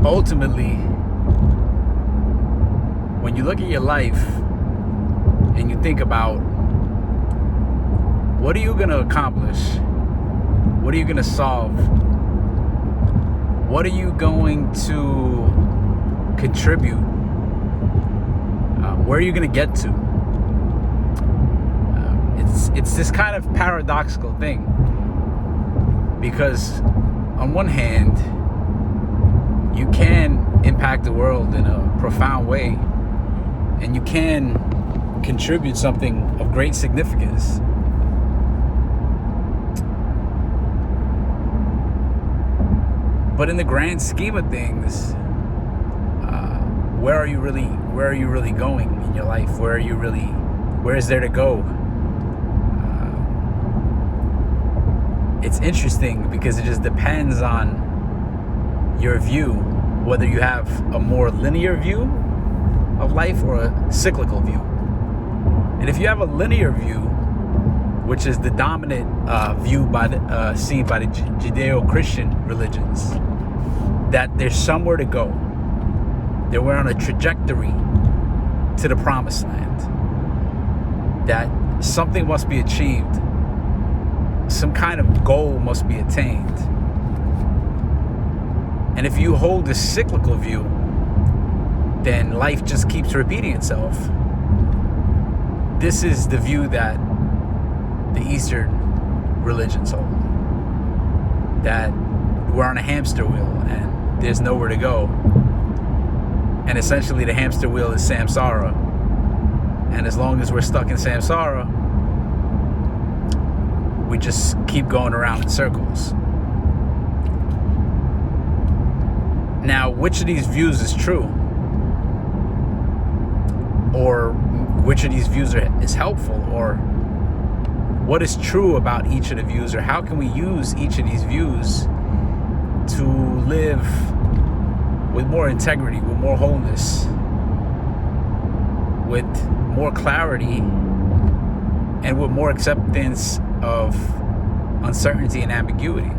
ultimately, when you look at your life and you think about what are you going to accomplish, what are you going to solve, what are you going to contribute, where are you going to get to? It's this kind of paradoxical thing, because on one hand, you can impact the world in a profound way, and you can contribute something of great significance. But in the grand scheme of things, where are you really going in your life? Where is there to go? It's interesting because it just depends on your view, whether you have a more linear view of life or a cyclical view. And if you have a linear view, which is the dominant view seen by the Judeo-Christian religions, that there's somewhere to go, that we're on a trajectory to the promised land, that something must be achieved, some kind of goal must be attained. And if you hold the cyclical view, then life just keeps repeating itself. This is the view that the Eastern religions hold, that we're on a hamster wheel and there's nowhere to go. And essentially the hamster wheel is samsara. And as long as we're stuck in samsara, we just keep going around in circles. Now, which of these views is true? Or which of these views is helpful? Or what is true about each of the views? Or how can we use each of these views to live with more integrity, with more wholeness, with more clarity, and with more acceptance of uncertainty and ambiguity?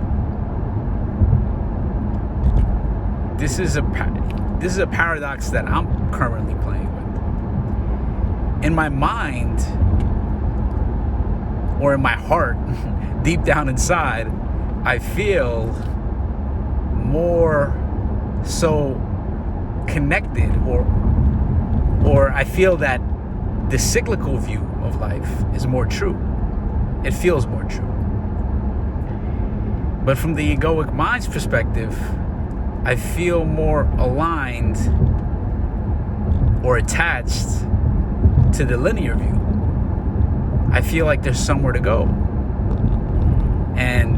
This is a paradox that I'm currently playing with. In my mind, or in my heart, deep down inside, I feel more so connected, or I feel that the cyclical view of life is more true. It feels more true. But from the egoic mind's perspective, I feel more aligned or attached to the linear view. I feel like there's somewhere to go. And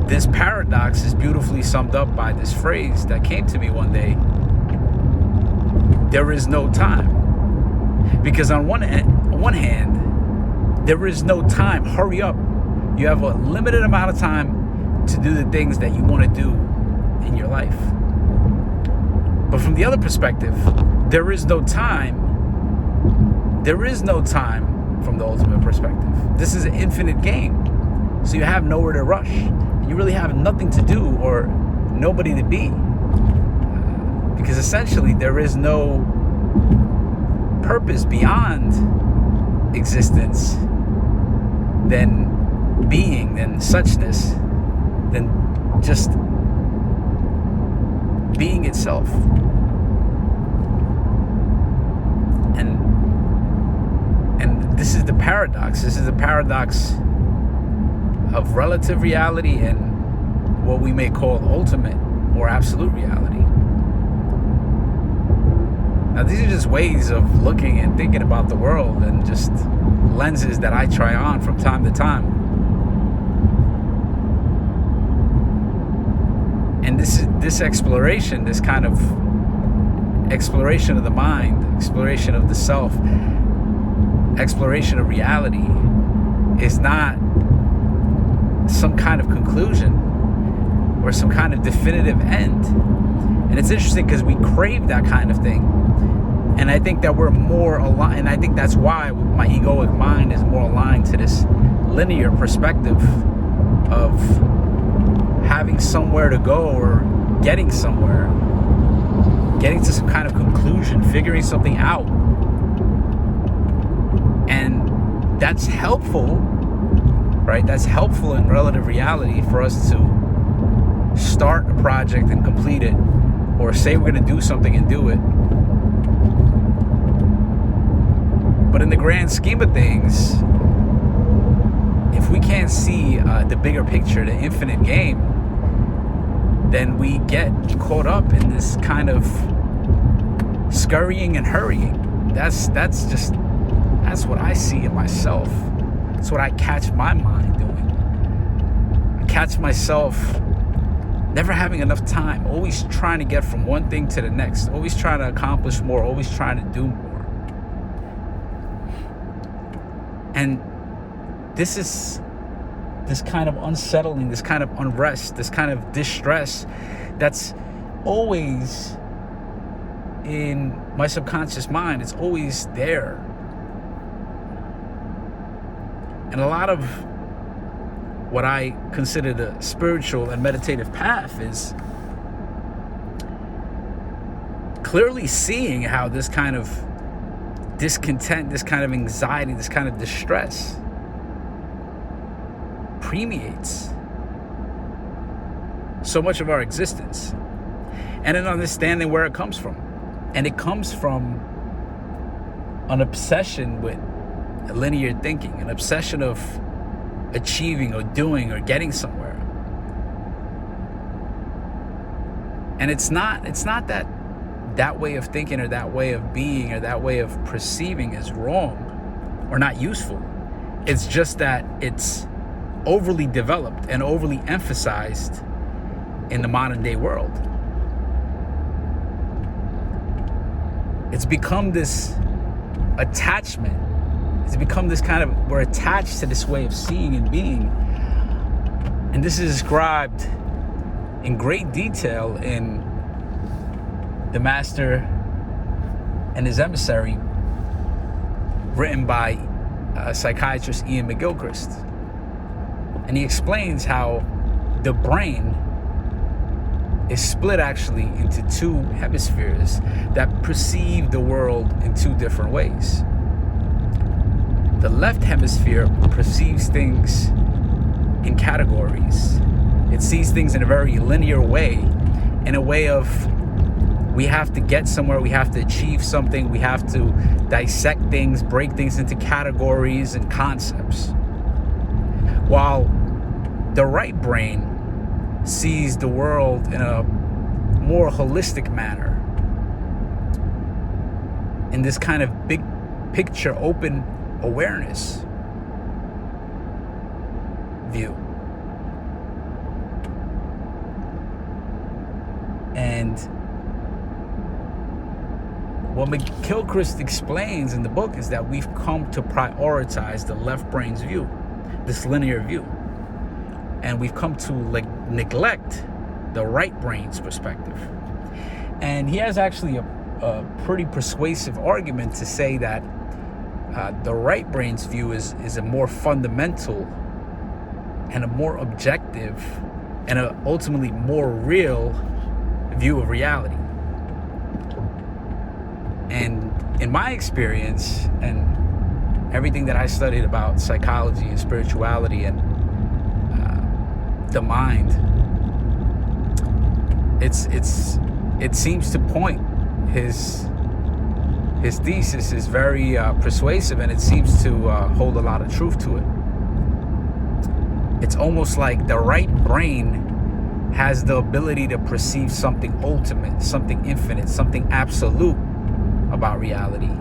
this paradox is beautifully summed up by this phrase that came to me one day: there is no time. Because on one hand, there is no time. Hurry up. You have a limited amount of time to do the things that you want to do in your life. But from the other perspective, there is no time. There is no time from the ultimate perspective. This is an infinite game. So you have nowhere to rush. You really have nothing to do or nobody to be. Because essentially there is no purpose beyond existence than being, than suchness, than just being itself. And this is the paradox. This is the paradox of relative reality and what we may call ultimate or absolute reality. Now, these are just ways of looking and thinking about the world, and just lenses that I try on from time to time. And this exploration, this kind of exploration of the mind, exploration of the self, exploration of reality, is not some kind of conclusion or some kind of definitive end. And it's interesting because we crave that kind of thing. And I think that we're more aligned, and I think that's why my egoic mind is more aligned to this linear perspective of having somewhere to go or getting somewhere, getting to some kind of conclusion, figuring something out. And that's helpful, right? That's helpful in relative reality for us to start a project and complete it, or say we're going to do something and do it. But in the grand scheme of things, if we can't see the bigger picture, the infinite game, then we get caught up in this kind of scurrying and hurrying. That's what I see in myself. That's what I catch my mind doing. I catch myself never having enough time, always trying to get from one thing to the next, always trying to accomplish more, always trying to do more. And this is this kind of unsettling, this kind of unrest, this kind of distress that's always in my subconscious mind. It's always there. And a lot of what I consider the spiritual and meditative path is clearly seeing how this kind of discontent, this kind of anxiety, this kind of distress permeates so much of our existence, and in understanding where it comes from. And it comes from an obsession with linear thinking, an obsession of achieving or doing or getting somewhere. And it's not that way of thinking or that way of being or that way of perceiving is wrong or not useful. It's just that it's overly developed and overly emphasized in the modern day world. It's become this attachment. It's become this kind of, we're attached to this way of seeing and being. And this is described in great detail in The Master and His Emissary, written by psychiatrist Ian McGilchrist. And he explains how the brain is split actually into two hemispheres that perceive the world in two different ways. The left hemisphere perceives things in categories. It sees things in a very linear way, in a way of we have to get somewhere, we have to achieve something, we have to dissect things, break things into categories and concepts. While the right brain sees the world in a more holistic manner, in this kind of big picture, open awareness view. And what McGilchrist explains in the book is that we've come to prioritize the left brain's view, this linear view. And we've come to neglect the right brain's perspective. And he has actually a pretty persuasive argument to say that the right brain's view is a more fundamental and a more objective and ultimately more real view of reality. And in my experience and everything that I studied about psychology and spirituality and the mind, it seems to point, his thesis is very persuasive, and it seems to hold a lot of truth to it. It's almost like the right brain has the ability to perceive something ultimate, something infinite, something absolute about reality.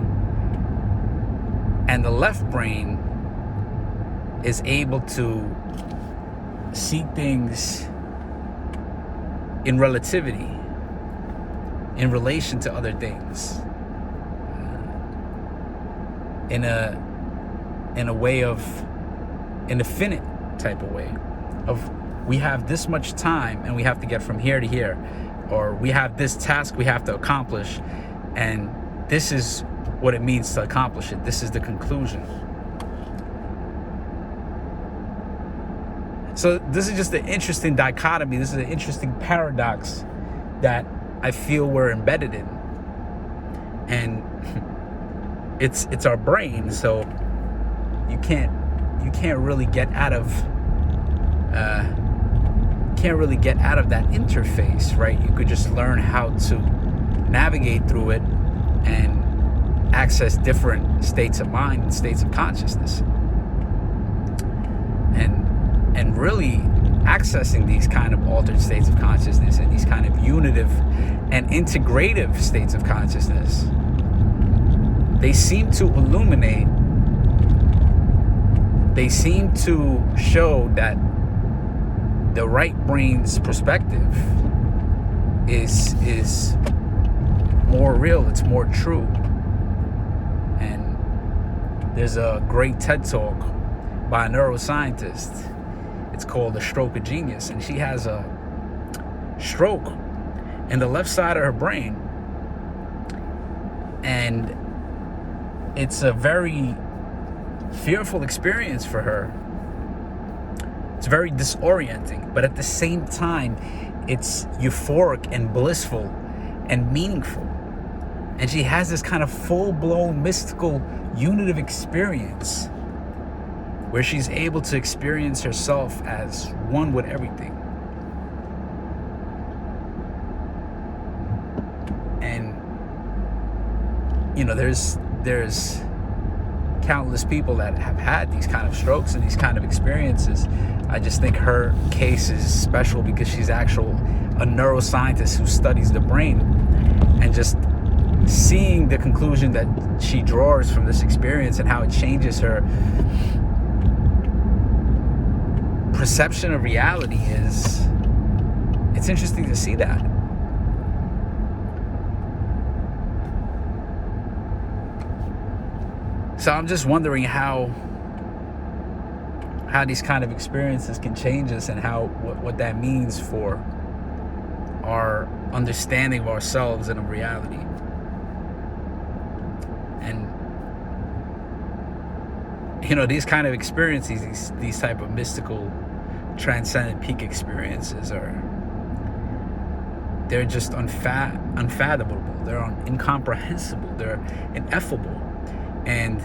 And the left brain is able to see things in relativity, in relation to other things, in a way of an infinite type of way of we have this much time and we have to get from here to here, or we have this task we have to accomplish, and this is what it means to accomplish it. This is the conclusion. So this is just an interesting dichotomy. This is an interesting paradox that I feel we're embedded in. And it's our brain, so you can't really get out of that interface, right? You could just learn how to navigate through it and access different states of mind and states of consciousness. And really accessing these kind of altered states of consciousness and these kind of unitive and integrative states of consciousness, they seem to illuminate, they seem to show that the right brain's perspective is more real, it's more true. And there's a great TED Talk by a neuroscientist. It's called The Stroke of Genius, and she has a stroke in the left side of her brain, and it's a very fearful experience for her. It's very disorienting, but at the same time, it's euphoric and blissful and meaningful. And she has this kind of full-blown mystical unitive experience where she's able to experience herself as one with everything. And there's countless people that have had these kind of strokes and these kind of experiences. I just think her case is special because she's a neuroscientist who studies the brain, and just seeing the conclusion that she draws from this experience and how it changes her perception of reality it's interesting to see that. So I'm just wondering how these kind of experiences can change us, and what that means for our understanding of ourselves and of reality. And these kind of experiences, these type of mystical, transcendent peak experiences they're just unfathomable. They're incomprehensible. They're ineffable. And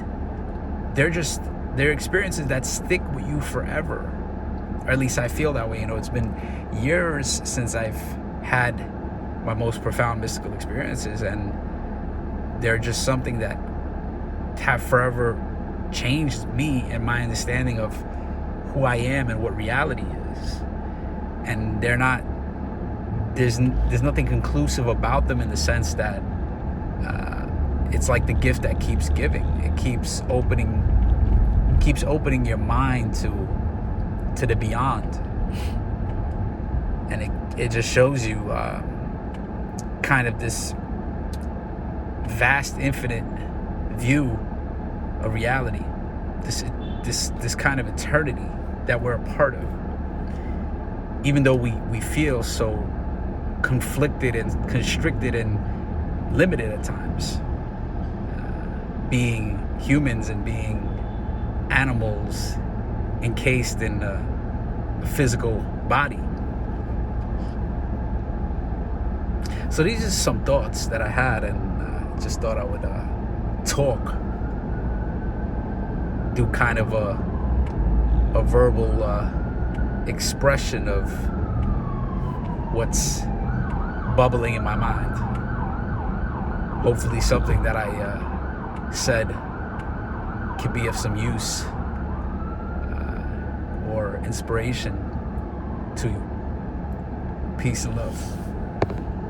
they're experiences that stick with you forever. Or at least I feel that way. It's been years since I've had my most profound mystical experiences, and they're just something that have forever changed me and my understanding of who I am and what reality is. And there's nothing conclusive about them, in the sense that it's like the gift that keeps giving. It keeps opening your mind to the beyond. And it just shows you kind of this vast, infinite view of reality, this kind of eternity that we're a part of, even though we feel so conflicted and constricted and limited at times, being humans and being animals encased in a physical body. So these are some thoughts that I had, and just thought I would do kind of a verbal expression of what's bubbling in my mind. Hopefully something that I said could be of some use or inspiration to you. Peace and love.